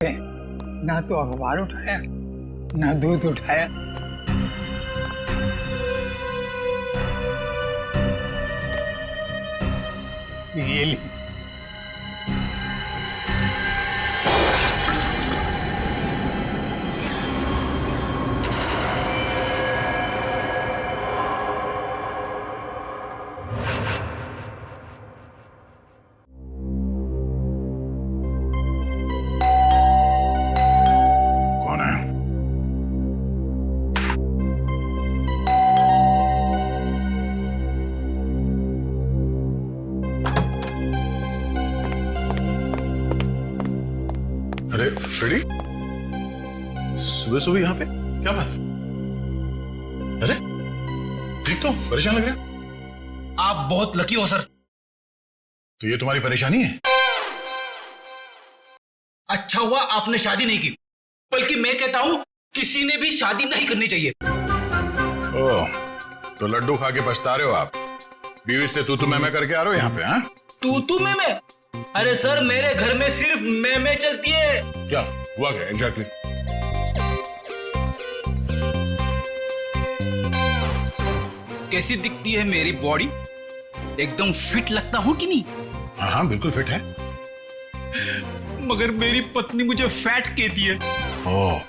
ना तो अखबार उठाया ना दूध उठाया। ये ली। कौन है? अरे फ्रेडी, सुबह सुबह यहाँ पे क्या बात? अरे ठीक तो परेशान लग रहे हैं। आप बहुत लकी हो सर। तो ये तुम्हारी परेशानी है? अच्छा हुआ आपने शादी नहीं की, बल्कि मैं कहता हूं किसी ने भी शादी नहीं करनी चाहिए। ओह, तो लड्डू खा के पछता रहे हो आप? बीवी से तू मैं करके आ रहे हो यहाँ पे? हाँ, तू मैं? अरे सर, मेरे घर में सिर्फ मैं चलती है। क्या हुआ? क्या एग्जैक्टली? कैसी दिखती है मेरी बॉडी? एकदम फिट लगता हूं कि नहीं? हाँ हाँ, बिल्कुल फिट है। मगर मेरी पत्नी मुझे फैट कहती है। ओह,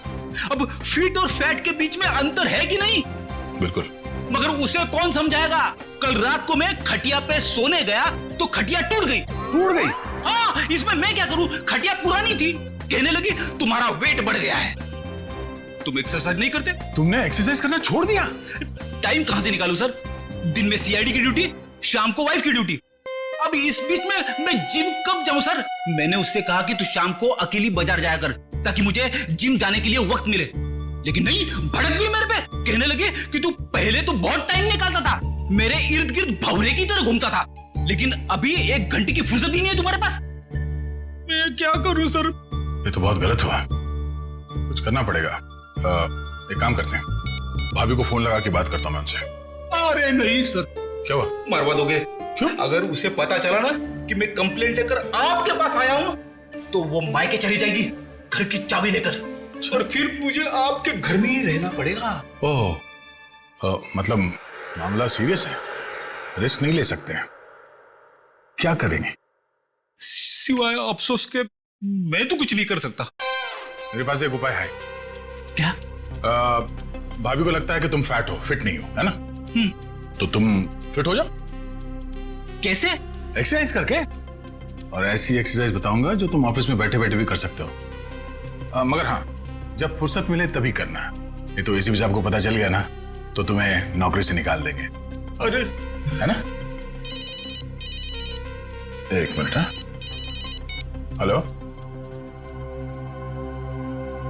अब फिट और फैट के बीच में अंतर है कि नहीं? बिल्कुल। मगर उसे कौन समझाएगा? कल रात को मैं खटिया पे सोने गया तो खटिया टूट गई। टूट गई? हाँ, इसमें मैं क्या करूं? खटिया पुरानी थी। कहने लगी तुम्हारा वेट बढ़ गया है। तुम एक्सरसाइज नहीं करते? तुमने एक्सरसाइज करना छोड़ दिया? टाइम कहां से निकालूं सर? दिन में सीआईडी की ड्यूटी, शाम को वाइफ की ड्यूटी। अब इस बीच में मैं जिम कब जाऊं सर? मैंने उससे कहा कि तू शाम को अकेली बाजार जाया कर ताकि मुझे जिम जाने के लिए वक्त मिले, लेकिन नहीं, भड़क गई मेरे पे। कहने लगे कि तू पहले तो बहुत टाइम निकालता था, मेरे इर्द गिर्द भौरे की तरह घूमता था, लेकिन अभी 1 घंटे की फुर्सत भी नहीं है तुम्हारे पास। मैं क्या करूं सर? ये तो बहुत गलत हुआ, कुछ करना पड़ेगा। एक काम करते हैं, भाभी को फोन लगा के बात करता हूं मैं उनसे। अरे नहीं सर। क्या हुआ? मरवा दोगे? क्यों? अगर उसे पता चला ना कि मैं कंप्लेंट लेकर आपके पास आया हूं, तो वो मायके चली जाएगी घर की चाबी लेकर, और फिर मुझे आपके घर में ही रहना पड़ेगा। ओह, मतलब मामला सीरियस है, रिस्क नहीं ले सकते हैं। क्या करेंगे? सिवाय अफसोस के मैं तो कुछ नहीं कर सकता। मेरे पास एक उपाय है। क्या? भाभी को लगता है कि तुम फैट हो, फिट नहीं हो, है ना? तो तुम फिट हो जाओ। कैसे? एक्सरसाइज करके। और ऐसी एक्सरसाइज बताऊंगा जो तुम ऑफिस में बैठे बैठे भी कर सकते हो। मगर हाँ, जब फुर्सत मिले तभी करना, नहीं तो इसी भी आपको पता चल गया ना तो तुम्हें नौकरी से निकाल देंगे। अरे, है ना? एक मिनट। हाँ, हेलो,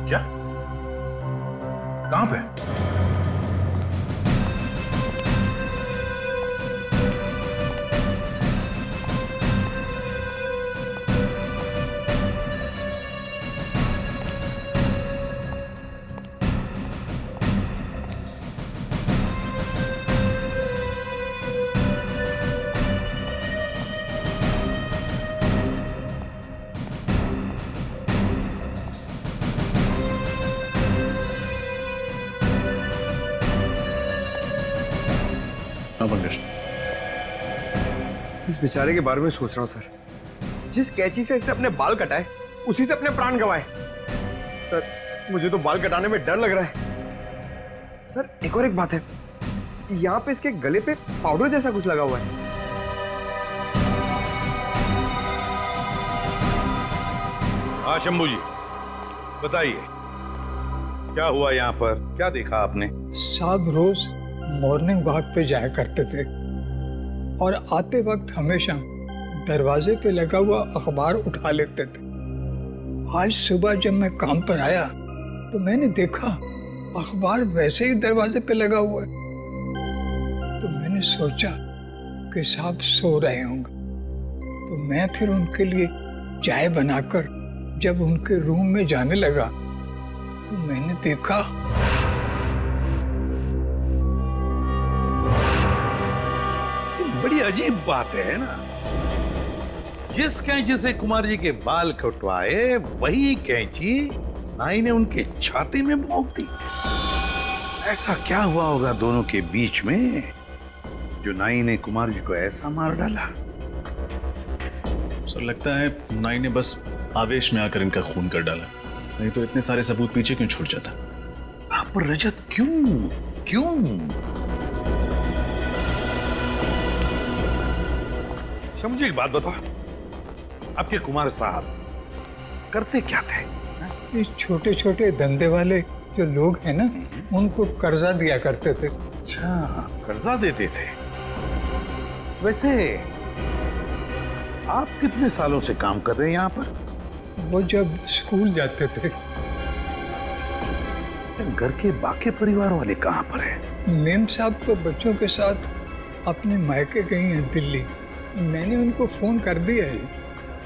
क्या? कहां पे? इस बेचारे के बारे में सोच रहा हूं सर। जिस कैंची से इसने अपने बाल कटाए उसी से अपने प्राण गंवाए। सर, मुझे तो बाल कटाने में डर लग रहा है। सर, एक और एक बात है, यहाँ पे इसके गले पे पाउडर जैसा कुछ लगा हुआ है। हाँ शंभू जी, बताइए क्या हुआ यहाँ पर? क्या देखा आपने? साहब रोज मॉर्निंग वॉक पे जाया करते थे और आते वक्त हमेशा दरवाजे पे लगा हुआ अखबार उठा लेते थे। आज सुबह जब मैं काम पर आया तो मैंने देखा अखबार वैसे ही दरवाजे पे लगा हुआ है। तो मैंने सोचा कि साहब सो रहे होंगे, तो मैं फिर उनके लिए चाय बनाकर जब उनके रूम में जाने लगा तो मैंने देखा बड़ी अजीब बात है ना। जिस कैंची से कुमार जी के बाल कटवाए वही कैंची नाई ने उनके छाती में भोंक दी। ऐसा क्या हुआ होगा दोनों के बीच में जो नाई ने कुमार जी को ऐसा मार डाला? सर लगता है नाई ने बस आवेश में आकर इनका खून कर डाला, नहीं तो इतने सारे सबूत पीछे क्यों छूट जाता। आप रजत क्यों क्यों? मुझे एक बात बताओ, आपके कुमार साहब करते क्या थे? ये छोटे छोटे धंधे वाले जो लोग हैं ना, उनको कर्जा दिया करते थे। अच्छा, कर्जा देते थे। वैसे आप कितने सालों से काम कर रहे हैं यहाँ पर? वो जब स्कूल जाते थे। घर के बाकी परिवार वाले कहाँ पर हैं? मेम साहब तो बच्चों के साथ अपने मायके गई हैं दिल्ली। मैंने उनको फोन कर दिया है।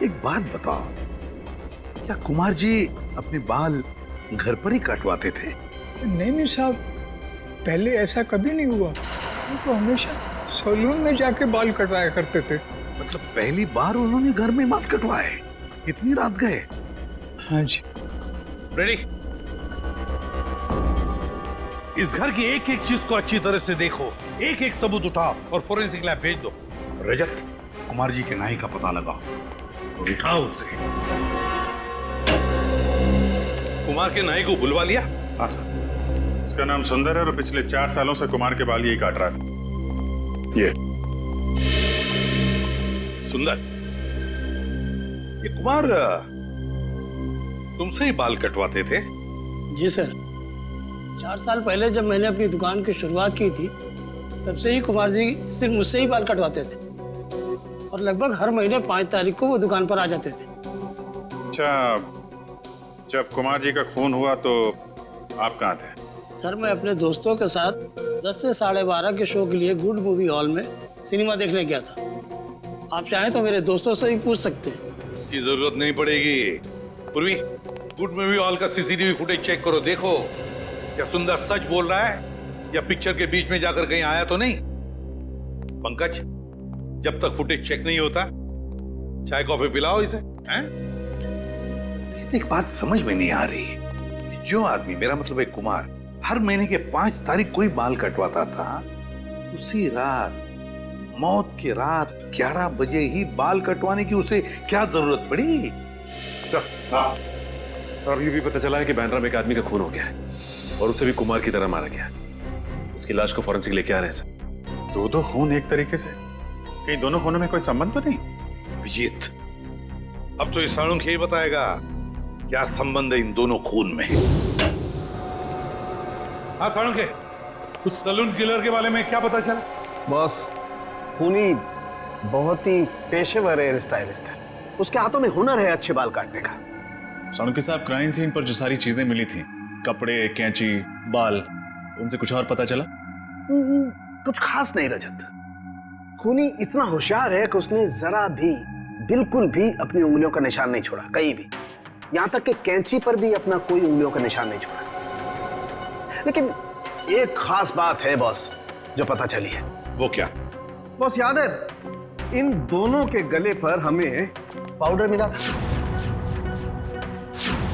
एक बात बताओ, क्या कुमार जी अपने बाल घर पर ही कटवाते थे? नहीं साहब, पहले ऐसा कभी नहीं हुआ। वो तो हमेशा सैलून में जाके बाल कटवाया करते थे। मतलब पहली बार उन्होंने घर में बाल कटवाए? इतनी रात गए? हाँ जी। रेडी? इस घर की एक एक चीज को अच्छी तरह से देखो, एक एक सबूत उठाओ और फोरेंसिक लैब भेज दो। रजत, कुमार जी के नाई का पता लगाओ और उठाओ उसे। कुमार के नाई को बुलवा लिया? हाँ सर, इसका नाम सुंदर है और पिछले 4 सालों से कुमार के बाल यही काट रहा था। ये सुंदर, ये कुमार तुमसे ही बाल कटवाते थे? जी सर, 4 साल पहले जब मैंने अपनी दुकान की शुरुआत की थी, तब से ही कुमार जी सिर्फ मुझसे ही बाल कटवाते थे और लगभग हर महीने 5 तारीख को वो दुकान पर आ जाते थे। अच्छा, जब कुमार जी का खून हुआ तो आप कहाँ थे? सर, मैं अपने दोस्तों के साथ 10 से 12:30 के शो के लिए गुड मूवी हॉल में सिनेमा देखने गया था। आप चाहें तो मेरे दोस्तों से ही पूछ सकते हैं। इसकी जरूरत नहीं पड़ेगी। पूर्वी, गुड मूवी हॉल का सीसीटीवी फुटेज चेक करो, देखो क्या सुंदर सच बोल रहा है या पिक्चर के बीच में जाकर कहीं आया तो नहीं। पंकज, जब तक फुटेज चेक नहीं होता चाय कॉफी पिलाओ इसे। हैं? एक बात समझ में नहीं आ रही, जो आदमी, मेरा मतलब है कुमार, हर महीने के 5 तारीख को ही बाल कटवाता था, उसी रात, मौत की रात 11 बजे ही बाल कटवाने की उसे क्या जरूरत पड़ी? सर, हाँ सर, ये भी पता चला है कि बैंड्रा में एक आदमी का खून हो गया है और उसे भी कुमार की तरह मारा गया। उसकी लाश को फॉरेंसिक लेके आ रहे हैं सर। 2 खून एक तरीके से, कहीं दोनों खूनों में कोई संबंध तो नहीं? विजीत, अब तो इस साणुंख ही बताएगा क्या संबंध है इन दोनों खून में। हाँ साणुंख, उस सलून किलर के बारे में क्या पता चला? बॉस, खूनी बहुत ही पेशेवर हेयर स्टाइलिस्ट है। उसके हाथों में हुनर है अच्छे बाल काटने का। साणुंखे साहब, क्राइम सीन पर जो सारी चीजें मिली थी, कपड़े, कैंची, बाल, उनसे कुछ और पता चला? कुछ खास नहीं रजत। खूनी इतना होशियार है कि उसने जरा भी, बिल्कुल भी अपनी उंगलियों का निशान नहीं छोड़ा, कहीं भी। यहां तक कि कैंची पर भी अपना कोई उंगलियों का निशान नहीं छोड़ा। लेकिन एक खास बात है बॉस जो पता चली है। वो क्या? बॉस, याद है इन दोनों के गले पर हमें पाउडर मिला था।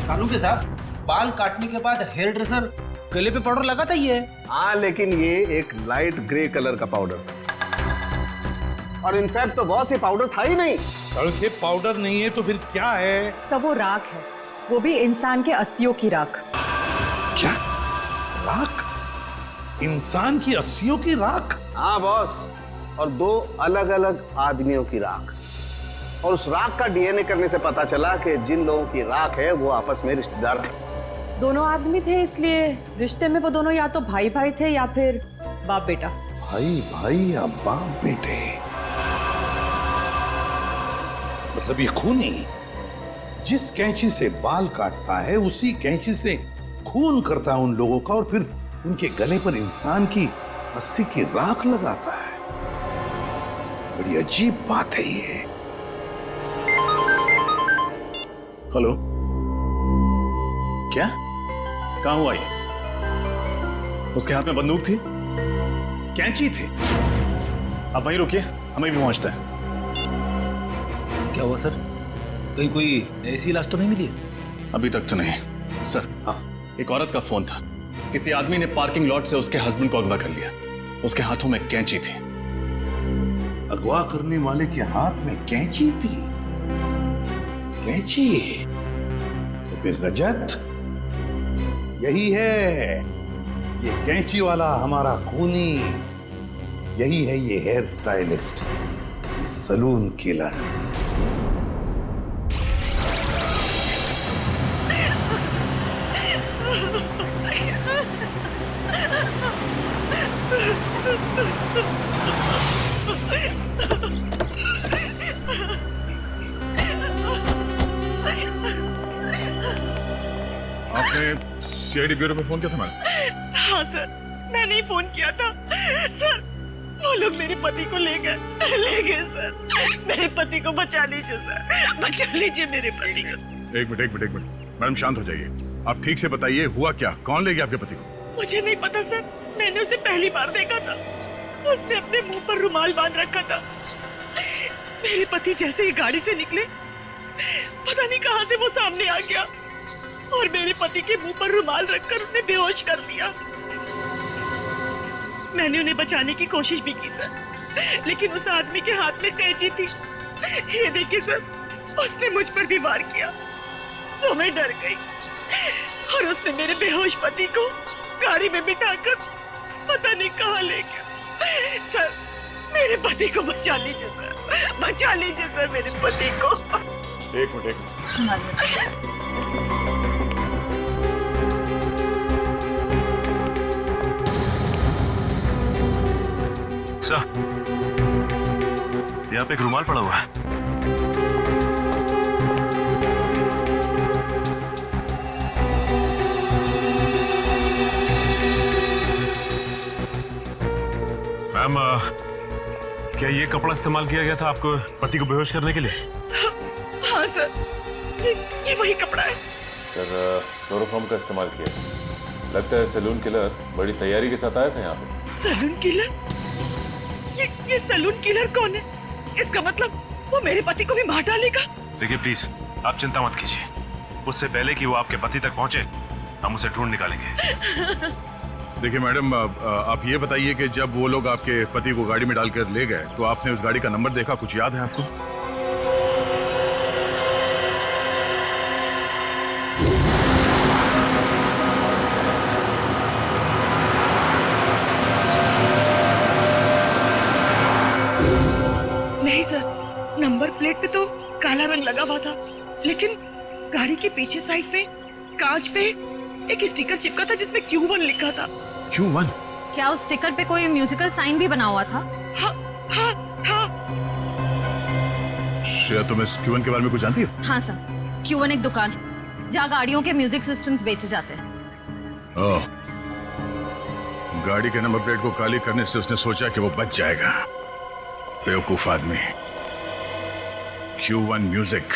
सालू के साथ बाल काटने के बाद हेयर ड्रेसर गले पे पाउडर लगाता ही है। हाँ, लेकिन ये एक लाइट ग्रे कलर का पाउडर था और इनफैक्ट तो बॉस ये पाउडर था ही नहीं। साणुंख, ये पाउडर नहीं है तो फिर क्या है? सब वो राख है, वो भी इंसान के अस्थियों की राख। क्या राख? इंसान की अस्थियों की राख? हाँ बॉस, और 2 अलग अलग आदमियों की राख। और उस राख का डीएनए करने से पता चला कि जिन लोगों की राख है वो आपस में रिश्तेदार थे। दोनों आदमी थे, इसलिए रिश्ते में वो दोनों या तो भाई भाई थे या फिर बाप बेटा। भाई भाई या बाप बेटे? मतलब ये खूनी जिस कैंची से बाल काटता है उसी कैंची से खून करता है उन लोगों का और फिर उनके गले पर इंसान की अस्थि की राख लगाता है। बड़ी अजीब बात है ये। हेलो, क्या? कहां हुआ ये? उसके हाथ में बंदूक थी, कैंची थी। अब वहीं रुकिए, हमें भी पहुंचता है। क्या हुआ सर? कहीं कोई ऐसी लाश तो नहीं मिली है? अभी तक तो नहीं सर। हाँ, एक औरत का फोन था। किसी आदमी ने पार्किंग लॉट से उसके हस्बैंड को अगवा कर लिया। उसके हाथों में कैंची थी। अगवा करने वाले के हाथ में कैंची थी? कैंची? तो फिर रजत यही है, ये कैंची वाला हमारा खूनी, यही है ये हेयर स्टाइलिस्ट, सलून किलर। आपने सीआईडी ब्यूरो में फोन किया था मैडम? हाँ सर, मैंने ही फोन किया था। सर, वो लोग मेरे पति को ले गए सर। मेरे पति को बचा लीजिए सर, बचा लीजिए मेरे पति को। एक मिनट मैडम, शांत हो जाइए। आप ठीक से बताइए हुआ क्या? कौन ले गया आपके पति को? मुझे नहीं पता सर, मैंने उसे पहली बार देखा था। उसने अपने मुंह पर रुमाल बांध रखा था। मेरे पति जैसे ही गाड़ी से निकले, पता नहीं कहां से वो सामने आ गया और मेरे पति के मुंह पर रुमाल रखकर उन्हें बेहोश कर दिया। मैंने उन्हें बचाने की कोशिश भी की सर, लेकिन उस आदमी के हाथ में कैंची थी। ये देखिए सर, उसने मुझ पर भी वार किया, सो मैं डर गई और उसने मेरे बेहोश पति को गाड़ी में बिठाकर पता नहीं कहां ले गया। सर, मेरे पति को बचा लीजिए सर, बचा लीजिए सर मेरे पति को। एक मिनट। सर, यहाँ पे एक रुमाल पड़ा हुआ है। मैम, क्या ये कपड़ा इस्तेमाल किया गया था आपको पति को बेहोश करने के लिए? हाँ सर, ये वही कपड़ा है। सर, क्लोरोफॉर्म का इस्तेमाल किया। लगता है सैलून किलर बड़ी तैयारी के साथ आया था यहाँ पे। Salon killer? ये सैलून किलर कौन है? इसका मतलब वो मेरे पति को भी मार डालेगा। देखिए प्लीज, आप चिंता मत कीजिए। उससे पहले कि वो आपके पति तक पहुंचे, हम उसे ढूंढ निकालेंगे। देखिए मैडम, आप ये बताइए कि जब वो लोग आपके पति को गाड़ी में डालकर ले गए तो आपने उस गाड़ी का नंबर देखा? कुछ याद है आपको? नहीं सर, नंबर प्लेट पे तो काला रंग लगा हुआ था, लेकिन गाड़ी के पीछे साइड पे कांच पे एक स्टिकर चिपका था जिसमें Q1 लिखा था। Q1? क्या उस स्टिकर पे कोई म्यूजिकल साइन भी बना हुआ था? हाँ, हाँ, हाँ। श्रेया, तुम इस Q1 के बारे में कुछ जानती हो? हाँ सर, Q1 एक दुकान है जहाँ गाड़ियों के म्यूजिक सिस्टम्स बेचे जाते हैं। ओह, गाड़ी के नंबर प्लेट को काली करने से उसने सोचा कि वो बच जाएगा। बेवकूफ आदमी। Q1 music.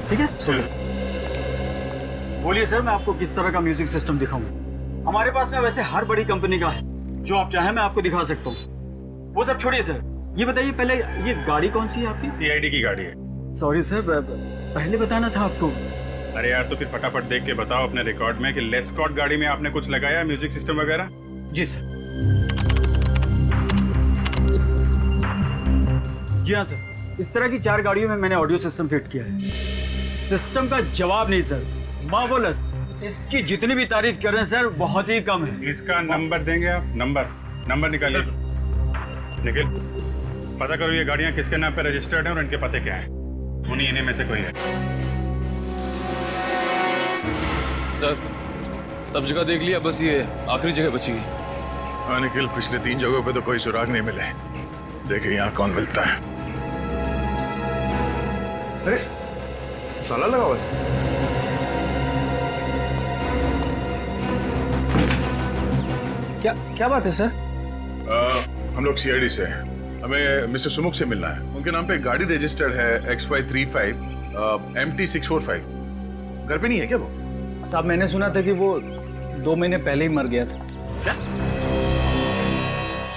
ठीक है, बोलिए सर, मैं आपको किस तरह का म्यूजिक सिस्टम दिखाऊं? हमारे पास में वैसे हर बड़ी कंपनी का है, जो आप चाहें मैं आपको दिखा सकता हूँ। वो सब छोड़िए सर, ये बताइए पहले, ये गाड़ी कौन सी है आपकी? सीआईडी की गाड़ी है। सॉरी सर, पहले बताना था आपको। अरे यार, तो फिर फटाफट देख के बताओ अपने रिकॉर्ड में कि लेस्कॉट गाड़ी में आपने कुछ लगाया म्यूजिक सिस्टम वगैरह? जी सर। जी हाँ सर, इस तरह की 4 गाड़ियों में मैंने ऑडियो सिस्टम फिट किया है। सिस्टम का जवाब नहीं सर, मार्वलस। इसकी जितनी भी तारीफ कर रहे हैं सर, बहुत ही कम है। इसका नंबर देंगे आप? नंबर निकालिए। निखिल, पता करो ये गाड़ियाँ किसके नाम पे रजिस्टर्ड हैं और इनके पते क्या हैं। उन्हीं में से कोई है। सर, सब जगह देख लिया, बस ये आखिरी जगह बची है। हाँ निखिल, पिछले 3 जगहों पे तो कोई सुराग नहीं मिले। देखिए यहाँ कौन मिलता है। अरे ताला लगा हुआ है। क्या बात है सर? हम लोग सीआईडी से हैं। हमें मिस्टर सुमुख से मिलना है। उनके नाम पे गाड़ी रजिस्टर्ड है XY35 MT645। घर पे नहीं है क्या वो? साहब मैंने सुना था कि वो 2 महीने पहले ही मर गया था। क्या?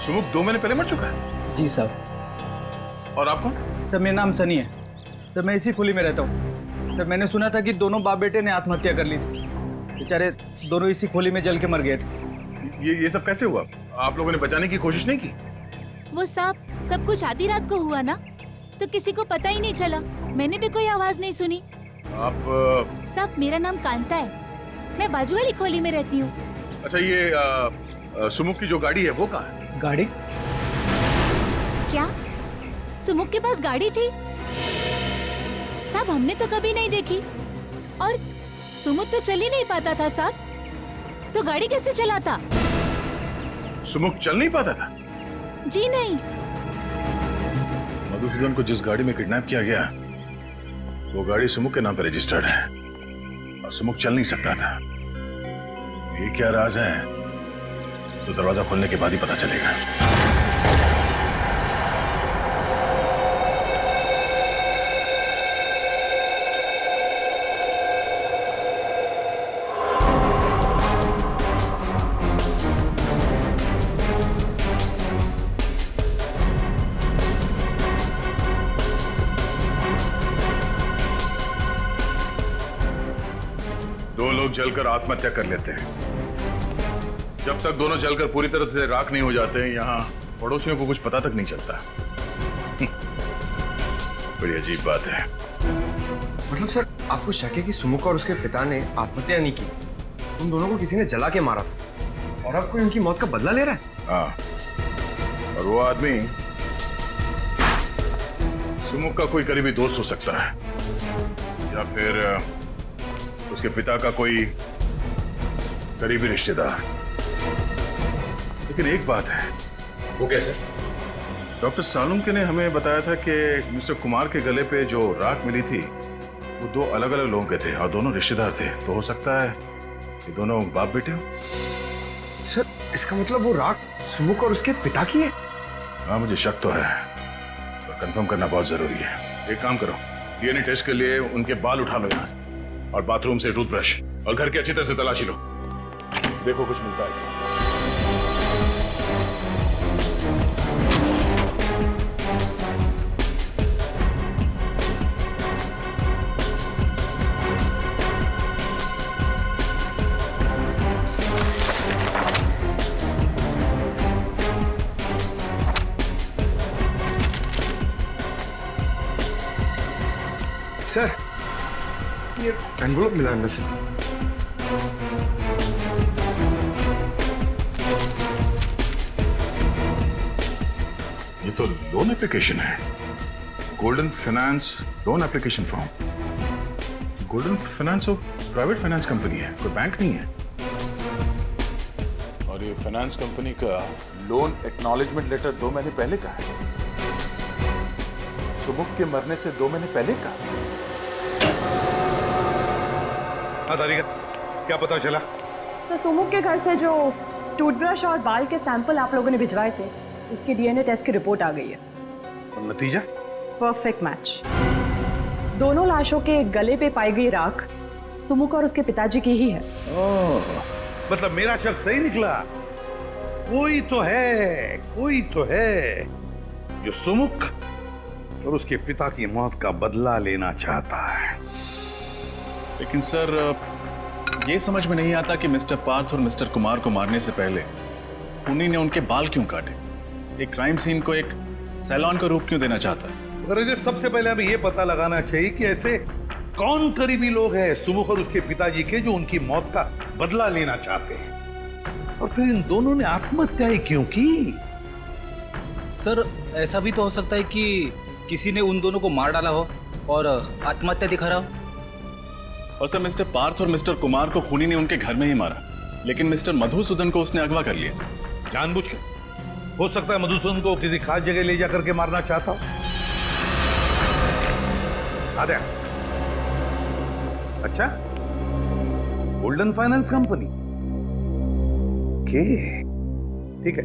सुमुख 2 महीने पहले मर चुका है? जी साहब। और आपको? सर मेरा नाम सनी है सर, मैं इसी खुली में रहता हूँ सर। मैंने सुना था कि दोनों बाप बेटे ने आत्महत्या कर ली थी, बेचारे दोनों इसी खोली में जल के मर गए थे। ये सब कैसे हुआ? आप लोगों ने बचाने की कोशिश नहीं की? वो सब कुछ आधी रात को हुआ ना, तो किसी को पता ही नहीं चला। मैंने भी कोई आवाज नहीं सुनी। आप साहब मेरा नाम कांता है, मैं बाजू वाली खोली में रहती हूँ। अच्छा, ये सुमुख की जो गाड़ी है वो कहाँ है? गाड़ी? क्या सुमुख के पास गाड़ी थी? साहब हमने तो कभी नहीं देखी, और सुमुख तो चल ही नहीं पाता था साहब, तो गाड़ी कैसे चलाता? सुमुख चल नहीं पाता था? जी नहीं। मधुसूदन को जिस गाड़ी में किडनैप किया गया वो गाड़ी सुमुख के नाम पर रजिस्टर्ड है, और सुमुख चल नहीं सकता था। ये क्या राज है तो दरवाजा खोलने के बाद ही पता चलेगा। दो लोग जलकर आत्महत्या कर लेते हैं, जब तक दोनों जलकर पूरी तरह से राख नहीं हो जाते यहाँ पड़ोसियों को कुछ पता तक नहीं चलता। बड़ी अजीब बात है। मतलब सर आपको शक है कि सुमुख और उसके पिता ने आत्महत्या नहीं की, उन दोनों को किसी ने जला के मारा था, और अब कोई उनकी मौत का बदला ले रहा है? हाँ, और वो आदमी सुमुख का कोई करीबी दोस्त हो सकता है, या फिर उसके पिता का कोई करीबी रिश्तेदार। लेकिन एक बात है। वो कैसे? डॉक्टर सालुंके ने हमें बताया था कि मिस्टर कुमार के गले पे जो राख मिली थी वो 2 अलग अलग लोगों के थे, और दोनों रिश्तेदार थे। तो हो सकता है कि दोनों बाप बेटे हो। सर इसका मतलब वो राख सुमुख और उसके पिता की है? हाँ, मुझे शक तो है, पर कंफर्म करना बहुत जरूरी है। एक काम करो, डीएनए टेस्ट के लिए उनके बाल उठा लो यहाँ से, और बाथरूम से टूथब्रश, और घर की अच्छी तरह से तलाशी लो, देखो कुछ मिलता है। सर ये एनवलप मिला अंदर से। ये तो लोन एप्लीकेशन है, golden finance loan application form. Golden finance private finance company है, कोई बैंक नहीं है। और ये फाइनेंस कंपनी का लोन एक्नॉलेजमेंट लेटर 2 महीने पहले का है, सुमुख के मरने से 2 महीने पहले का। हाँ तारिका, क्या पता चला? तो सुमुख के घर से जो टूथब्रश और बाल के सैंपल आप लोगों ने भिजवाए थे, उसकी डीएनए टेस्ट की रिपोर्ट आ गई है। और नतीजा? Perfect match. दोनों लाशों के गले पे पाई गई राख सुमुख और उसके पिताजी की ही है। मतलब मेरा शक सही निकला। कोई तो है जो सुमुख और उसके पिता की मौत का बदला लेना चाहता है। लेकिन सर ये समझ में नहीं आता कि मिस्टर पार्थ और मिस्टर कुमार को मारने से पहले खूनी ने उनके बाल क्यों काटे? एक क्राइम सीन को एक सैलून का रूप क्यों देना चाहता है? अरे सबसे पहले हमें यह पता लगाना चाहिए कि ऐसे कौन करीबी लोग हैं सुमुख और उसके पिताजी के जो उनकी मौत का बदला लेना चाहते हैं, और फिर इन दोनों ने आत्महत्या ही क्यों की? सर ऐसा भी तो हो सकता है कि किसी ने उन दोनों को मार डाला हो और आत्महत्या दिखा रहा हो। और सर मिस्टर पार्थ और मिस्टर कुमार को खूनी ने उनके घर में ही मारा, लेकिन मिस्टर मधुसूदन को उसने अगवा कर लिया जानबूझ के। हो सकता है मधुसूदन को किसी खास जगह ले जाकर के मारना चाहता हो। आद्या, अच्छा, गोल्डन फाइनेंस कंपनी के ठीक है।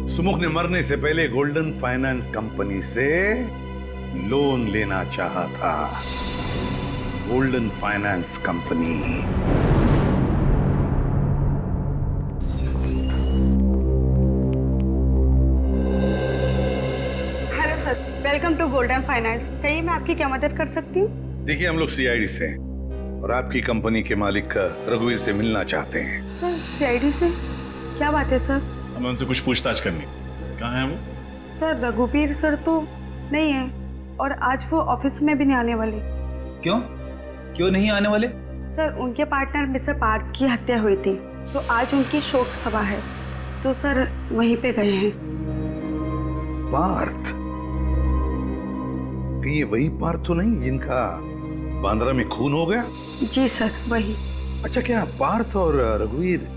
सुमुख ने मरने से पहले गोल्डन फाइनेंस कंपनी से लोन लेना चाहा था। Golden finance company. Hello sir, welcome to golden finance. कहिए मैं आपकी क्या मदद कर सकती हूँ? देखिए, हम लोग सीआईडी से हैं और आपकी कंपनी के मालिक रघुवीर से मिलना चाहते हैं। सर सीआईडी से क्या बात है सर? हमें उनसे कुछ पूछताछ करनी। कहाँ है वो? सर रघुवीर सर तो नहीं है और आज वो ऑफिस में भी नहीं आने वाले। क्यों क्यों नहीं आने वाले? सर उनके पार्टनर मिस्टर पार्थ की हत्या हुई थी तो आज उनकी शोक सभा है, तो सर वहीं पे गए हैं। पार्थ? कहीं ये वही पार्थ तो नहीं जिनका बांद्रा में खून हो गया? जी सर वही। अच्छा, क्या पार्थ और रघुवीर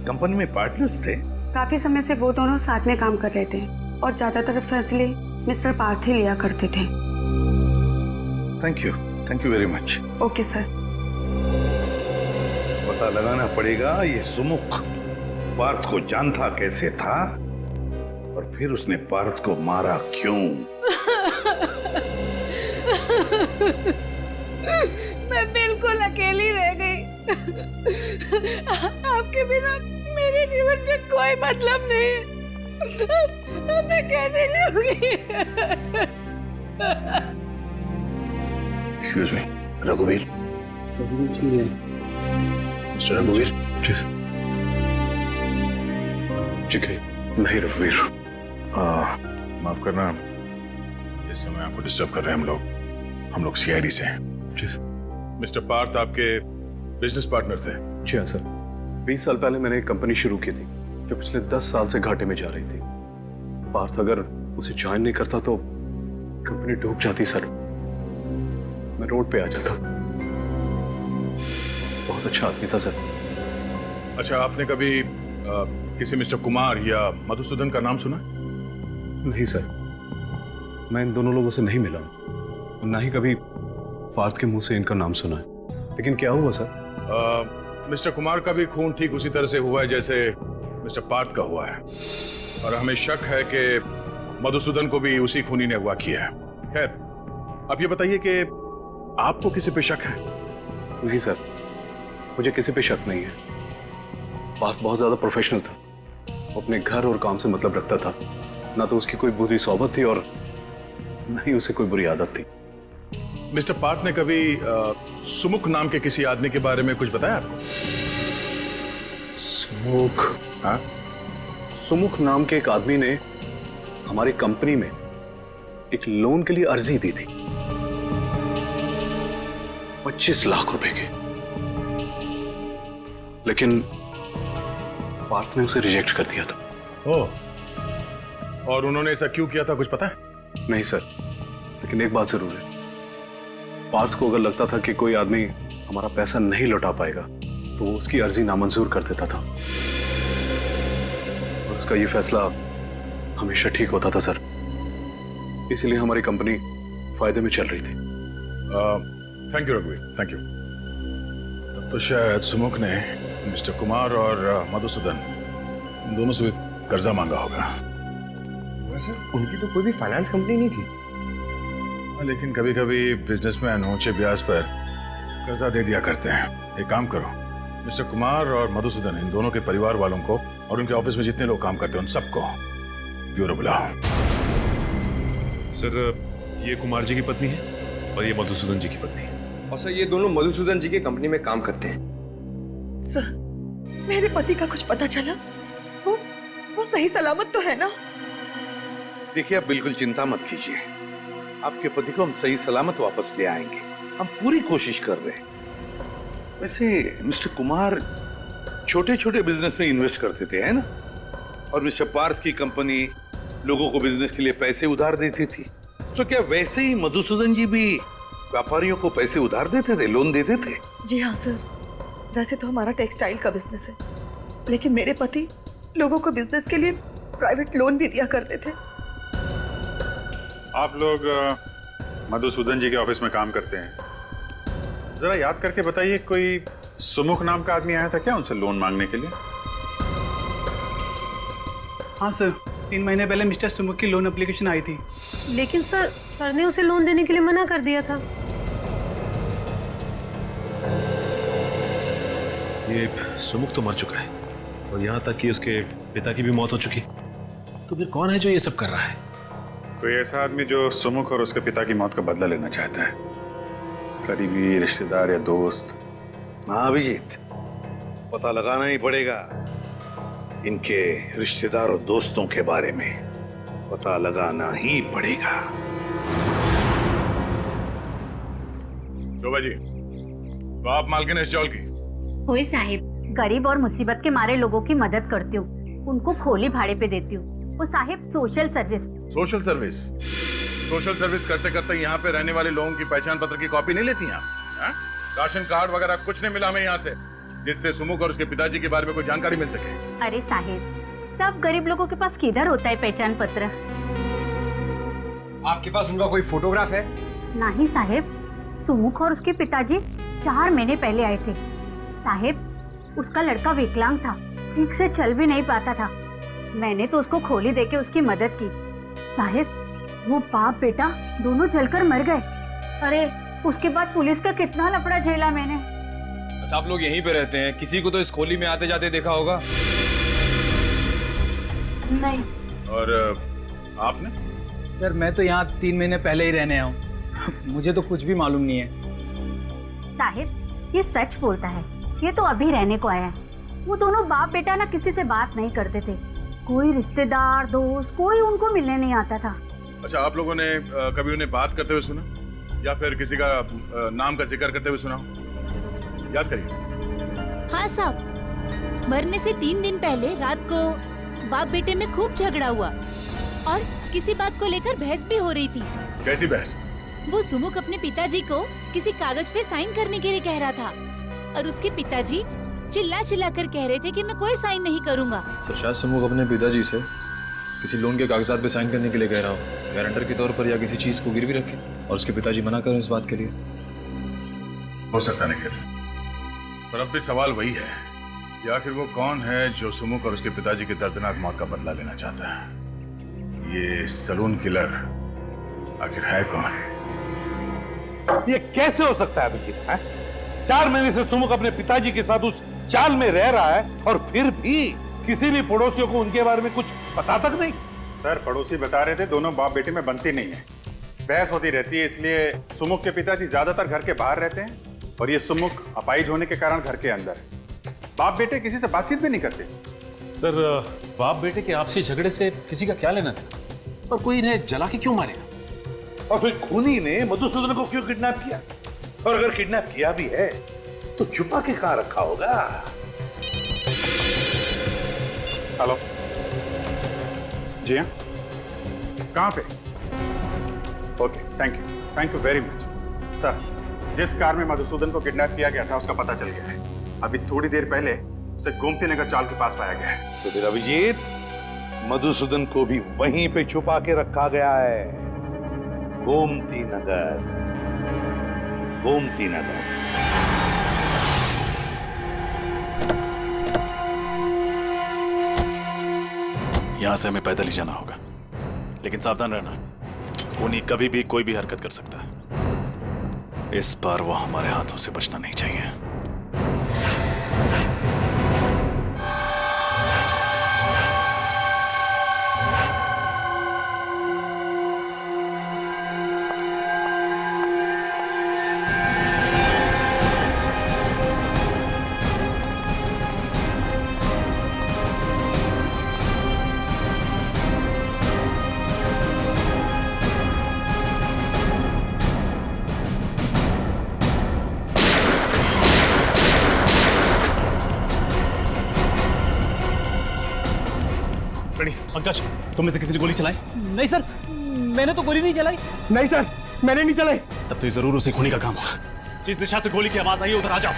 कंपनी में पार्टनर्स थे? काफी समय से वो दोनों साथ में काम कर रहे थे और ज्यादातर फैसले मिस्टर पार्थ ही लिया करते थे। Thank you very much. Okay sir. पता लगाना पड़ेगा ये सुमुख पार्थ को जानता कैसे था और फिर उसने पार्थ को मारा क्यों। मैं बिल्कुल अकेली रह गई। आपके बिना मेरे जीवन में कोई मतलब नहीं। अब मैं कैसे जीऊंगी? एक्सक्यूज मी, रघुवीर। मिस्टर रघुवीर। जी सर। ठीक है, नहीं रघुवीर। माफ करना, इस समय आपको डिस्टर्ब कर रहे हैं हम लोग सीआईडी से हैं। जी सर। मिस्टर पार्थ आपके बिजनेस पार्टनर थे? जी हाँ सर। 20 साल पहले मैंने एक कंपनी शुरू की थी जो पिछले 10 साल से घाटे में जा रही थी। पार्थ अगर उसे ज्वाइन नहीं करता तो कंपनी डूब जाती सर। मैं रोड पे आ जाता। बहुत अच्छा आदमी था सर। अच्छा, आपने कभी किसी मिस्टर कुमार या मधुसूदन का नाम सुना? नहीं सर, मैं इन दोनों लोगों से नहीं मिला, ना ही कभी पार्थ के मुंह से इनका नाम सुना है। लेकिन क्या हुआ सर? मिस्टर कुमार का भी खून ठीक उसी तरह से हुआ है जैसे मिस्टर पार्थ का हुआ है और हमें शक है कि मधुसूदन को भी उसी खूनी ने अगवा किया है। खैर, अब ये बताइए कि आपको किसी पे शक है? नहीं सर, मुझे किसी पे शक नहीं है। पार्थ बहुत ज्यादा प्रोफेशनल था। वो अपने घर और काम से मतलब रखता था। ना तो उसकी कोई बुरी सोबत थी और ना ही उसे कोई बुरी आदत थी। मिस्टर पार्थ ने कभी सुमुख नाम के किसी आदमी के बारे में कुछ बताया आपको? सुमुख? हाँ, सुमुख नाम के एक आदमी ने हमारी कंपनी में एक लोन के लिए अर्जी दी थी 25 लाख रुपए की, लेकिन पार्थ ने उसे रिजेक्ट कर दिया था। ओह, और उन्होंने ऐसा क्यों किया था, कुछ पता है? नहीं सर, लेकिन एक बात जरूर है, पार्थ को अगर लगता था कि कोई आदमी हमारा पैसा नहीं लौटा पाएगा तो वो उसकी अर्जी नामंजूर कर देता था और उसका ये फैसला हमेशा ठीक होता था सर। इसीलिए हमारी कंपनी फायदे में चल रही थी। थैंक यू रघुवीर, थैंक यू। तब तो शायद सुमुख ने मिस्टर कुमार और मधुसूदन दोनों से भी कर्जा मांगा होगा। वैसे उनकी तो कोई भी फाइनेंस कंपनी नहीं थी। लेकिन कभी कभी बिजनेसमैन ऊंचे ब्याज पर कर्जा दे दिया करते हैं। एक काम करो, मिस्टर कुमार और मधुसूदन, इन दोनों के परिवार वालों को और उनके ऑफिस में जितने लोग काम करते हैं उन सबको ब्यूरो बुलाओ। सर, ये कुमार जी की पत्नी है और ये मधुसूदन जी की पत्नी है। और सर, ये दोनों मधुसूदन जी के कंपनी में काम करते हैं। सर, मेरे पति का कुछ पता चला? वो सही सलामत तो है ना? देखिए, आप बिल्कुल चिंता मत कीजिए, आपके पति को हम सही सलामत वापस ले आएंगे। हम पूरी कोशिश कर रहे हैं। वैसे मिस्टर कुमार छोटे छोटे बिजनेस में इन्वेस्ट करते थे, है ना? और मिस्टर पार्थ की कंपनी लोगों को बिजनेस के लिए पैसे उधार देती थी। तो क्या वैसे ही मधुसूदन जी भी व्यापारियों को पैसे उधार देते थे, लोन देते थे? जी हाँ सर, वैसे तो हमारा टेक्सटाइल का बिजनेस है, लेकिन मेरे पति लोगों को बिजनेस के लिए प्राइवेट लोन भी दिया करते थे। आप लोग मधुसूदन जी के ऑफिस में काम करते हैं। जरा याद करके बताइए, कोई सुमुख नाम का आदमी आया था क्या उनसे लोन मांगने के लिए? हाँ सर, 3 महीने पहले मिस्टर सुमुख की लोन एप्लीकेशन आई थी। लेकिन सर ने उसे लोन देने के लिए मना कर दिया था। ये सुमुख तो मर चुका है और यहाँ तक कि उसके पिता की भी मौत हो चुकी। तो फिर कौन है जो ये सब कर रहा है? कोई ऐसा आदमी जो सुमुख और उसके पिता की मौत का बदला लेना चाहता है, करीबी रिश्तेदार या दोस्त। हाँ अभिजीत, पता लगाना ही पड़ेगा इनके रिश्तेदारों दोस्तों के बारे में, पता लगाना ही पड़ेगा। शोभा जी, बाप मालकिन इस चौल की। होई साहिब, गरीब और मुसीबत के मारे लोगों की मदद करती हूँ, उनको खोली भाड़े पे देती हूँ। वो Sahib social service. Social service? Social service करते करते यहाँ पे रहने वाले लोगों की पहचान पत्र की कॉपी नहीं लेती आप? राशन कार्ड वगैरह कुछ नहीं मिला हमें यहाँ से जिससे सुमुख और उसके पिताजी के बारे में कोई जानकारी मिल सके? अरे साहिब, सब गरीब लोगों के पास किधर होता है पहचान पत्र? आपके पास उनका कोई फोटोग्राफ है? नहीं साहिब, सुमुख और उसके पिताजी 4 महीने पहले आए थे। साहिब, उसका लड़का विकलांग था, ठीक से चल भी नहीं पाता था। मैंने तो उसको खोली देके उसकी मदद की। साहिब, वो बाप बेटा दोनों जलकर मर गए। अरे उसके बाद पुलिस का कितना लफड़ा झेला मैंने। अच्छा, आप लोग यहीं पे रहते हैं? किसी को तो इस खोली में आते जाते देखा होगा? नहीं। और आपने? सर मैं तो यहाँ 3 महीने पहले ही रहने आया हूँ। मुझे तो कुछ भी मालूम नहीं है। साहिब, ये सच बोलता है, ये तो अभी रहने को आया है। वो दोनों बाप बेटा ना किसी से बात नहीं करते थे, कोई रिश्तेदार दोस्त कोई उनको मिलने नहीं आता था। अच्छा, आप लोगों ने कभी उन्हें बात करते हुए सुना या फिर किसी का नाम का जिक्र करते हुए सुना? याद करिए। हाँ साहब, मरने से 3 दिन पहले रात को बाप बेटे में खूब झगड़ा हुआ और किसी बात को लेकर बहस भी हो रही थी। कैसी बहस? वो सुमुख अपने पिताजी को किसी कागज पे साइन करने के लिए कह रहा था और उसके पिताजी चिल्ला चिल्ला कर कह रहे थे कि मैं कोई साइन नहीं करूंगा। सर, शायद सुमुख अपने पिताजी से किसी लोन के कागजात पे साइन करने के लिए कह रहा हो, गारंटर के तौर पर या किसी चीज को गिरवी रखे और उसके पिताजी मना करें इस बात के लिए। हो सकता नहीं, पर अब भी सवाल वही है कि आखिर वो कौन है जो सुमुख और उसके पिताजी की दर्दनाक मौत का बदला लेना चाहता है? ये सलून किलर आखिर है कौन? ये कैसे हो सकता है अभिजीत? 4 महीने से सुमुख अपने पिताजी के साथ उस चाल में रह रहा है और फिर भी किसी भी पड़ोसियों को उनके बारे में कुछ पता तक नहीं। सर, पड़ोसी बता रहे थे दोनों बाप बेटे में बनती नहीं है, बहस होती रहती है, इसलिए सुमुख के पिताजी ज्यादातर घर के बाहर रहते हैं और ये सुमुख अपाहिज होने के कारण घर के अंदर है। बाप बेटे किसी से बातचीत भी नहीं करते। सर, बाप बेटे के आपसी झगड़े से किसी का क्या लेना था? और कोई इन्हें जला के क्यों मारेगा? और फिर खूनी ने मधुसूदन को क्यों किडनैप किया? और अगर किडनैप किया भी है तो छुपा के कहां रखा होगा? हेलो जी, हाँ, कहाँ पे? Okay, thank you very much. Sir, जिस कार में मधुसूदन को किडनैप किया गया था उसका पता चल गया है। अभी थोड़ी देर पहले उसे गोमती नगर चाल के पास पाया गया है। तो फिर अभिजीत, मधुसूदन को भी वहीं पे छुपा के रखा गया है। गोमती नगर, गोमती नगर। यहां से हमें पैदल ही जाना होगा, लेकिन सावधान रहना, खूनी कभी भी कोई भी हरकत कर सकता है। इस बार वो हमारे हाथों से बचना नहीं चाहिए। पंकज, तुम में से किसी ने गोली चलाई? नहीं सर, मैंने तो गोली नहीं चलाई। नहीं सर, मैंने नहीं चलाई। तब तो ये जरूर उसे खूनी का काम होगा। जिस दिशा से गोली की आवाज आई है उधर आ जाओ।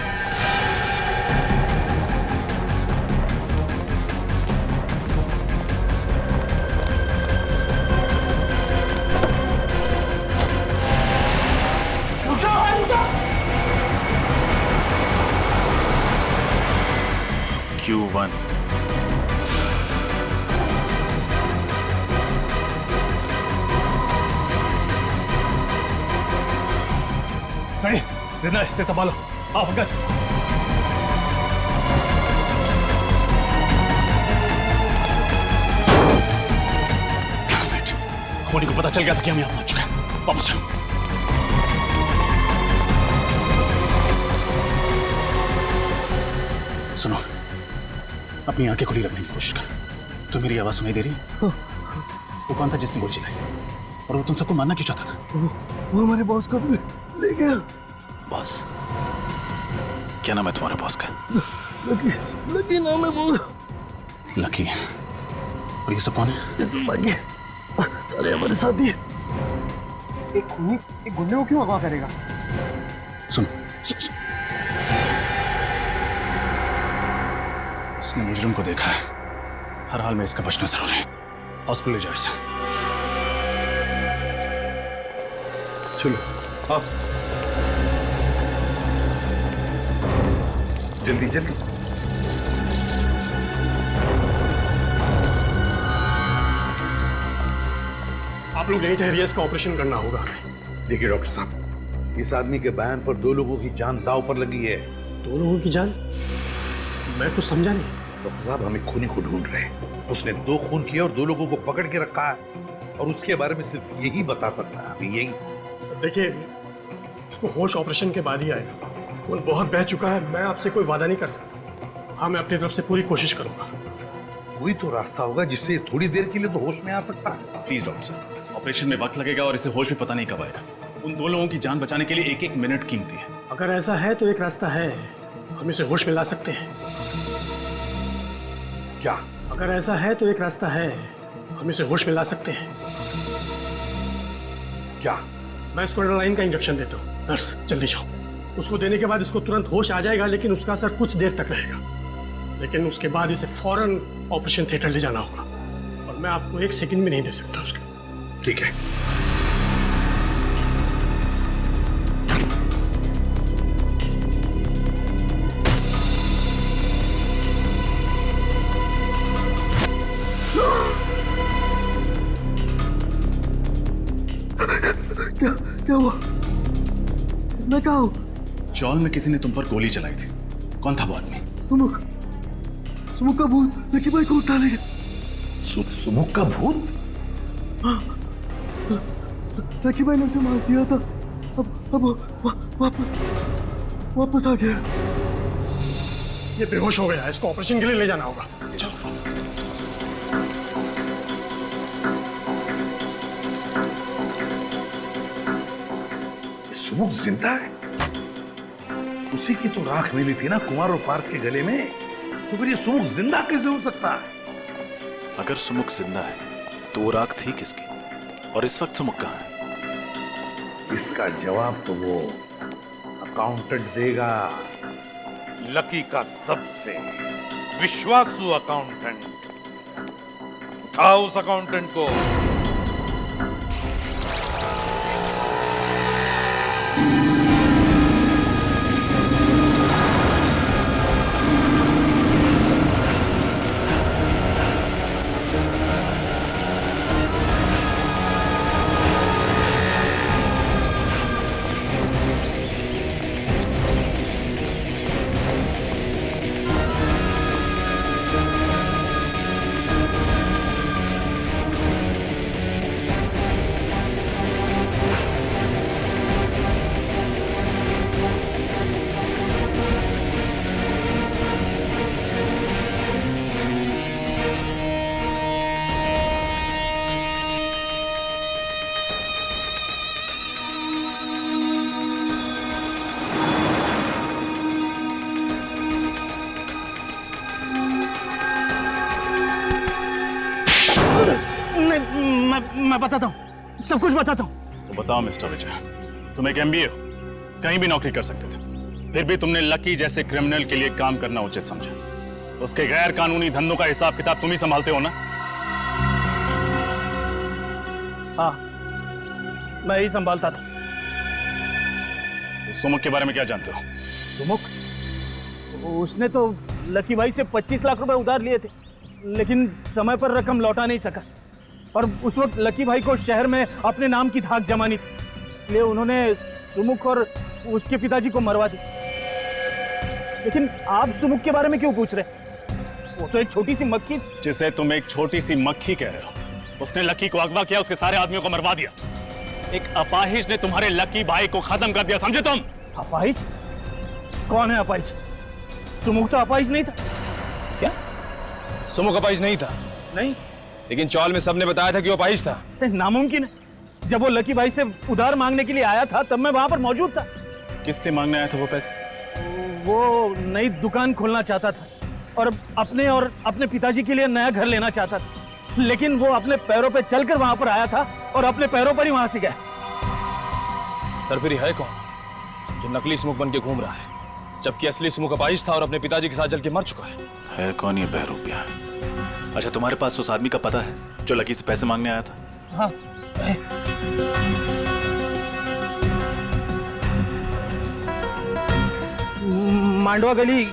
Q1 जिंदा से संभालो। आओ पंकज। कोनी को पता चल गया था कि हम यहाँ पहुंच चुके हैं। वापस चलो। सुनो, अपनी आंखें खुली रखने की कोशिश कर। तो मेरी आवाज सुनाई दे रही है? वो कौन था जिसने गोली चलाई और वो तुम सबको मारना क्यों चाहता था? वो हमारे बॉस को ले गया। बॉस? क्या नाम है तुम्हारे बॉस का? लकी, लकी नाम है वो। लकी? और ये सब कौन है? ये सब बाकी सारे हमारे साथी। एक खूनी एक गुंडे को क्यों अगवा करेगा? सुन, इसने मुजरिम को देखा है। हर हाल में इसका बचना जरूरी है। हॉस्पिटल ले जाओ इसे। चलो हाँ, जल्दी जल्दी। आप लोग यहीं ठहरिए, इसका ऑपरेशन करना होगा। देखिए डॉक्टर साहब, इस आदमी के बयान पर 2 लोगों की जान दांव पर लगी है। 2 लोगों की जान? मैं कुछ समझा नहीं। डॉक्टर साहब, हम एक खूनी को ढूंढ रहे हैं। उसने 2 खून किए और 2 लोगों को पकड़ के रखा है, और उसके बारे में सिर्फ यही बता सकता है अभी, यही। देखिए, उसको होश ऑपरेशन के बाद ही आएगा। खून बहुत बह चुका है। मैं आपसे कोई वादा नहीं कर सकता। हाँ, मैं अपनी तरफ से पूरी कोशिश करूंगा। कोई तो रास्ता होगा जिससे थोड़ी देर के लिए तो होश में आ सकता है। प्लीज डॉक्टर साहब, ऑपरेशन में वक्त लगेगा और इसे होश में पता नहीं कब आएगा। उन 2 लोगों की जान बचाने के लिए 1-1 मिनट कीमती है। अगर ऐसा है तो एक रास्ता है, हम इसे होश में ला सकते हैं। क्या? अगर ऐसा है तो एक रास्ता है, हम इसे होश में ला सकते हैं। क्या? मैं इसको एड्रेनालाइन का इंजेक्शन देता हूँ। नर्स, जल्दी जाओ। उसको देने के बाद इसको तुरंत होश आ जाएगा, लेकिन उसका असर कुछ देर तक रहेगा। लेकिन उसके बाद इसे फौरन ऑपरेशन थिएटर ले जाना होगा, और मैं आपको 1 सेकंड भी नहीं दे सकता उसका। ठीक है। क्या हुआ? मैं कहाँ हूँ? चौल में किसी ने तुम पर गोली चलाई थी। कौन था वो आदमी? सुमुख का भूत लकी भाई को उठा ले गया। सुमुख का भूत? हाँ, लकी भाई ने उसे मार दिया था। अब वापस आ गया। ये बेहोश हो गया है, इसको ऑपरेशन के लिए ले जाना होगा। चलो। सुमुख जिंदा है? उसी की तो राख मिली थी ना कुमार और पार्क के गले में, तो फिर ये सुमुख जिंदा कैसे हो सकता है? अगर सुमुख जिंदा है तो वो राख थी किसकी, और इस वक्त सुमुख कहाँ है? इसका जवाब तो वो अकाउंटेंट देगा। लकी का सबसे विश्वासु अकाउंटेंट। उठाओ उस अकाउंटेंट को। मैं बताता हूँ, सब कुछ बताता हूँ। तो बताओ मिस्टर विजय, तुम एक MBA हो, कहीं भी नौकरी कर सकते थे, फिर भी तुमने लकी जैसे क्रिमिनल के लिए काम करना उचित समझा। उसके गैर कानूनी धंधों का हिसाब किताब तुम ही संभालते हो ना? हाँ, मैं ही संभालता था। सुमुख के बारे में क्या जानते हो? सुमुख? उसने तो लकी भाई से 25 लाख रुपए उधार लिए थे, लेकिन समय पर रकम लौटा नहीं सका, और उस वक्त लकी भाई को शहर में अपने नाम की धाक जमानी थी, इसलिए उन्होंने सुमुख और उसके पिताजी को मरवा दी। लेकिन आप सुमुख के बारे में क्यों पूछ रहे? वो तो एक छोटी सी मक्खी। जिसे तुम एक छोटी सी मक्खी कह रहे हो, उसने लकी को अगवा किया, उसके सारे आदमियों को मरवा दिया। एक अपाहिज ने तुम्हारे लकी भाई को खत्म कर दिया, समझे तुम? अपाहिज? कौन है अपाहिज? सुमुख तो अपाहिज नहीं था। क्या? सुमुख अपाहिज नहीं था? नहीं, लेकिन चौल में सबने बताया था कि वो अपाहिज था। नामुमकिन है। जब वो लकी भाई से उधार मांगने के लिए आया था तब मैं वहां पर मौजूद था। किस लिए मांगने आया था वो पैसे? वो नई दुकान खोलना चाहता था और अपने पिताजी के लिए नया घर लेना चाहता था, लेकिन वो अपने पैरों पे चलकर वहां पर आया था और अपने पैरों पर ही वहां से गया। सर फिर है कौन जो नकली सुमुख बन के घूम रहा है, जबकि असली सुमुख अपाहिज था और अपने पिताजी के साथ जल के मर चुका है कौन ये बहरूपिया? अच्छा, तुम्हारे पास उस आदमी का पता है जो लकी से पैसे मांगने आया था? हाँ। मांडवा गली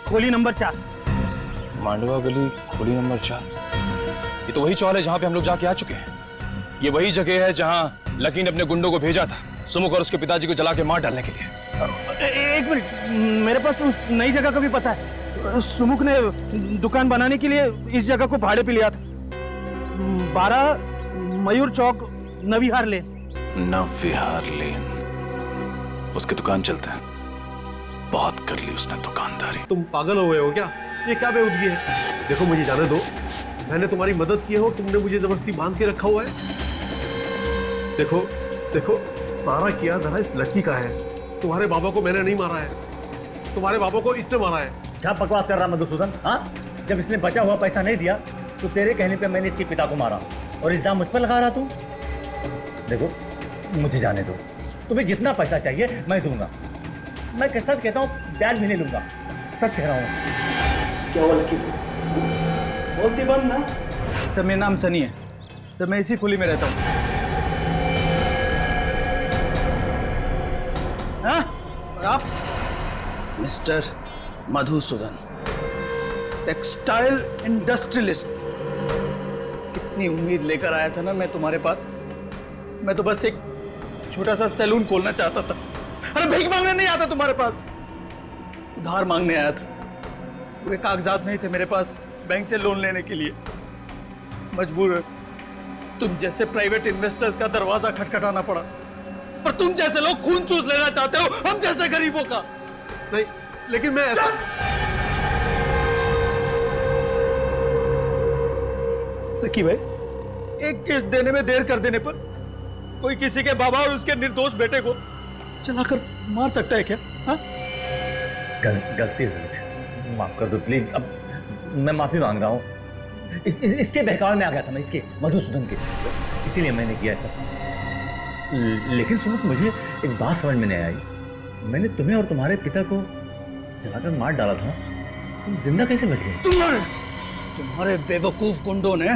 खोली नंबर 4। मांडवा गली खोली नंबर 4। ये तो वही चौल है जहां पे हम लोग जाके आ चुके हैं। ये वही जगह है जहां लकी ने अपने गुंडों को भेजा था सुमुख और उसके पिताजी को जला के मार डालने के लिए। एक मिनट, मेरे पास उस नई जगह का भी पता है। सुमुख ने दुकान बनाने के लिए इस जगह को भाड़े पे लिया था। 12 मयूर चौक, नविहार लेन। नविहार लेन, उसकी दुकान चलते हैं। बहुत कर ली उसने दुकानदारी। तुम पागल हो गए हो क्या? ये क्या बेवकूफी है? देखो मुझे जाने दो, मैंने तुम्हारी मदद की है और तुमने मुझे जबरदस्ती बांध के रखा हुआ है। देखो देखो, सारा किया जरा इस लड़की का है। तुम्हारे बाबा को मैंने नहीं मारा है, तुम्हारे बाबा को इसने मारा है। क्या बकवास कर रहा मधुसूदन? हाँ, जब इसने बचा हुआ पैसा नहीं दिया तो तेरे कहने पे मैंने इसके पिता को मारा और इल्जाम मुझ पर लगा रहा तू। देखो मुझे जाने दो, तुम्हें जितना पैसा चाहिए मैं दूंगा। मैं सच कहता हूँ, ब्याज भी नहीं लूंगा, सच कह रहा हूँ। क्या हुआ लकी? बोलती बंद ना। सर मेरा नाम सनी है सर, मैं इसी खुली में रहता हूँ। हाँ? और आप? Mister Madhusudan, textile industrialist. कितनी उम्मीद लेकर आया था ना मैं तुम्हारे पास। मैं तो बस एक छोटा सा सैलून खोलना चाहता था। अरे भीख मांगने नहीं आता तुम्हारे पास, उधार मांगने आया था। पूरे कागजात नहीं थे मेरे पास बैंक से लोन लेने के लिए। मजबूर तुम जैसे प्राइवेट इन्वेस्टर्स का दरवाजा खटखटाना पड़ा, और तुम जैसे लोग खून चूस लेना चाहते हो हम जैसे गरीबों का। नहीं, लेकिन मैं ऐसा... लकी भाई, एक किस्त देने में देर कर देने पर कोई किसी के बाबा और उसके निर्दोष बेटे को चलाकर मार सकता है क्या? हाँ? गलती हो गई, माफ कर दो प्लीज। अब मैं माफी मांग रहा हूँ। इसके बहकावे में आ गया था मैं, इसके मधुसूदन के, इसीलिए मैंने किया था। लेकिन सुनो, मुझे एक बात समझ में नहीं आई। मैंने तुम्हें और तुम्हारे पिता को जलाकर मार डाला था, तुम जिंदा कैसे बच गए? तुम्हारे बेवकूफ गुंडों ने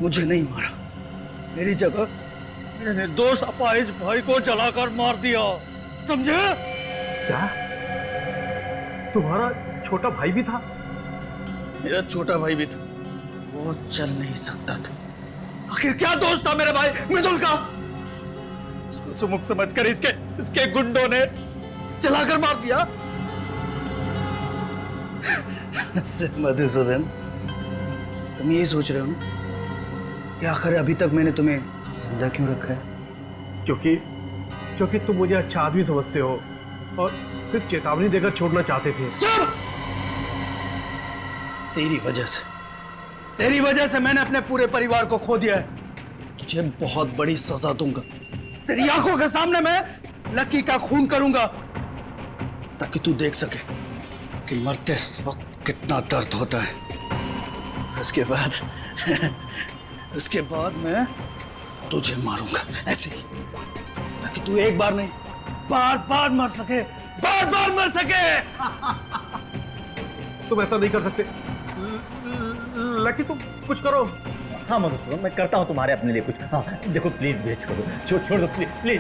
मुझे नहीं मारा, मेरी जगह मेरे निर्दोष अपाहिज भाई को जलाकर मार दिया, समझे? क्या तुम्हारा छोटा भाई भी था? मेरा छोटा भाई भी था, वो चल नहीं सकता था। आखिर क्या दोष था मेरे भाई मृदुल का? उसको सुमुख समझकर इसके गुंडों ने चलाकर मार दिया। मधुसूदन, तुम यही सोच रहे हो ना कि आखिर अभी तक मैंने तुम्हें समझा क्यों रखा है? क्योंकि तुम मुझे अच्छा आदमी समझते हो और सिर्फ चेतावनी देकर छोड़ना चाहते थे। चुप! तेरी वजह से मैंने अपने पूरे परिवार को खो दिया है। तुझे बहुत बड़ी सजा दूंगा। तेरी आंखों के सामने मैं लकी का खून करूंगा, ताकि तू देख सके कि मरते वक्त कितना दर्द होता है। उसके बाद मैं तुझे मारूंगा ऐसे ही, ताकि तू एक बार नहीं बार बार मर सके। तुम ऐसा नहीं कर सकते लकी, तुम कुछ करो। हाँ मधुसूदन, मैं करता हूँ तुम्हारे अपने लिए कुछ। हाँ देखो प्लीज भेज छोड़ दो प्लीज।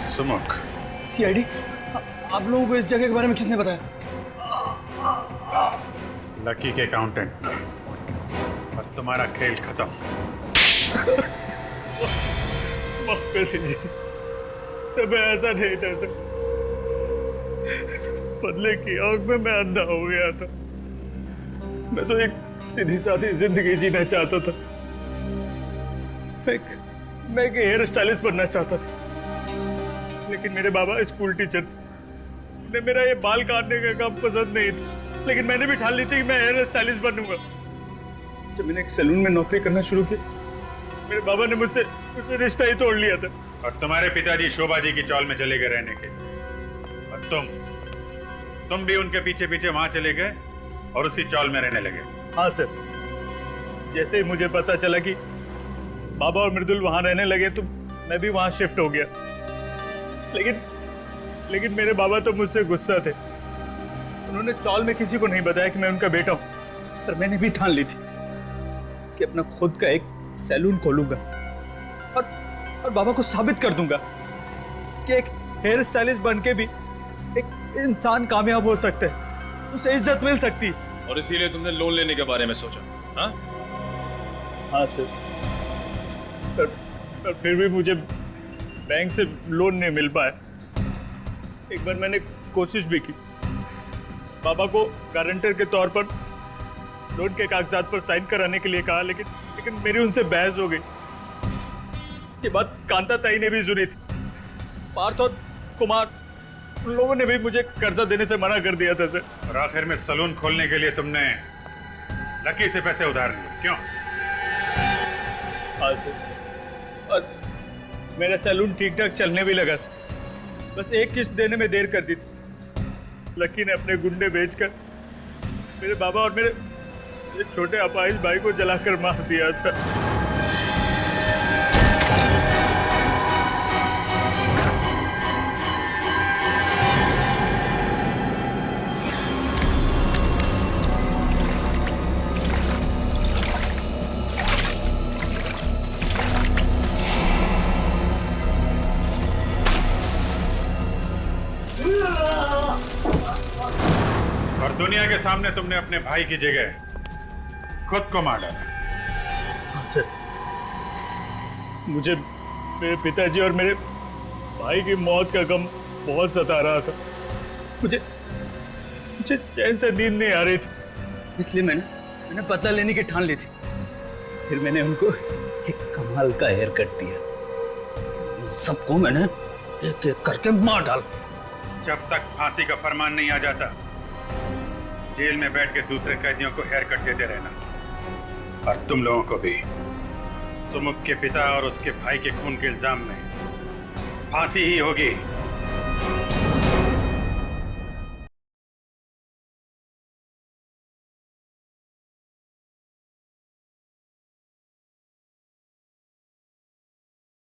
सुमुख, सीआईडी, आप लोगों को इस जगह के बारे में किसने बताया? लकी के अकाउंटेंट, और तुम्हारा खेल खत्म। माफ कर दीजिए सर, मैं ऐसा नहीं था सर। बदले की आग में मैं अंधा हो गया था। मैं तो एक सीधी सादी जिंदगी जीना चाहता था। मैं एक हेयर स्टाइलिस्ट बनना चाहता था, लेकिन मेरे बाबा स्कूल टीचर थे। उन्हें मेरा ये बाल काटने का काम पसंद नहीं था, लेकिन मैंने भी ठान ली थी कि मैं हेयर स्टाइलिस्ट बनूंगा। जब मैंने एक सैलून में नौकरी करना शुरू की, मेरे बाबा ने मुझसे रिश्ता ही तोड़ लिया था। और तुम्हारे पिताजी शोभा जी की चौल में चले गए रहने के, और तुम भी उनके पीछे पीछे वहां चले गए और उसी चौल में रहने लगे। हाँ सर, जैसे ही मुझे पता चला कि बाबा और मृदुल वहां रहने लगे तो मैं भी वहां शिफ्ट हो गया। लेकिन मेरे बाबा तो मुझसे गुस्सा थे। उन्होंने चौल में किसी को नहीं बताया कि मैं उनका बेटा हूं, पर मैंने भी ठान ली थी कि अपना खुद का एक सैलून खोलूंगा और बाबा को साबित कर दूंगा कि एक हेयर स्टाइलिस्ट बन के भी एक इंसान कामयाब हो सकता है, उसे इज्जत मिल सकती है। और इसीलिए तुमने लोन लेने के बारे में सोचा? हाँ हाँ सर, पर फिर भी मुझे बैंक से लोन नहीं मिल पाया। एक बार मैंने कोशिश भी की, बाबा को गारंटर के तौर पर लोन के कागजात पर साइन कराने के लिए कहा, लेकिन मेरी उनसे बहस हो गई। ये बात कांता ताई ने भी सुनी थी। पार्थ और कुमार, उन लोगों ने भी मुझे कर्जा देने से मना कर दिया था सर। और आखिर में सलून खोलने के लिए तुमने लकी से पैसे उधार लिए, क्यों? हाँ सर, और मेरा सैलून ठीक ठाक चलने भी लगा था, बस एक किस्त देने में देर कर दी थी। लकी ने अपने गुंडे बेचकर मेरे बाबा और मेरे छोटे अपाहिज भाई को जलाकर मार दिया था। और दुनिया के सामने तुमने अपने भाई की जगह खुद को मार डाला। हाँ सर, मुझे मेरे पिताजी और मेरे भाई की मौत का गम बहुत सता रहा था। मुझे चैन से नींद नहीं आ रही थी, इसलिए मैंने बदला लेने की ठान ली थी। फिर मैंने उनको एक कमाल का हेयर कट दिया। सबको मैंने एक एक करके मार डाला। जब तक फांसी का फरमान नहीं आ जाता, जेल में बैठ के दूसरे कैदियों को हेयर कट देते रहना। और तुम लोगों को भी सुमुख के पिता और उसके भाई के खून के इल्जाम में फांसी ही होगी।